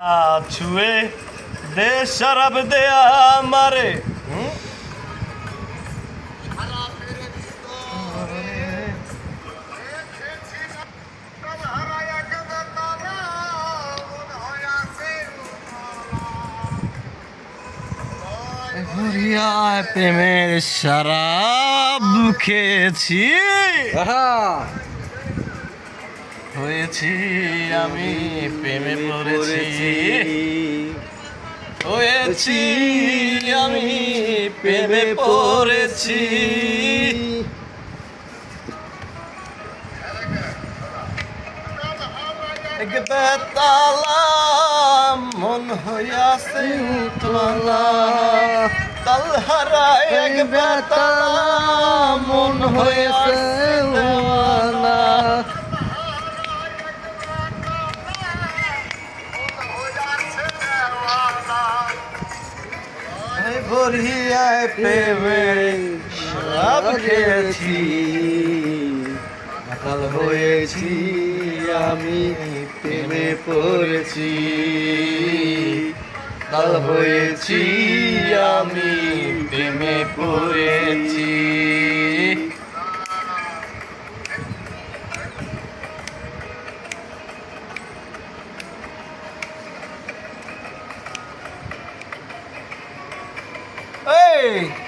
ছুয়ে দে শরাব দে আমারে প্রেমের শরাব খেয়েছি হয়েছি আমি প্রেমে পড়েছি হয়েছি আমি প্রেমে পড়েছি এক বেতালা মন হইয়াছে উতলা তালহারা এক বেতালা মন হইয়াছে উতলা ভরিয়ায় প্রেমের শরাব খেয়েছি মাতাল হয়েছি আমি প্রেমে পড়েছি মাতাল হয়েছি আমি প্রেমে পড়েছি এই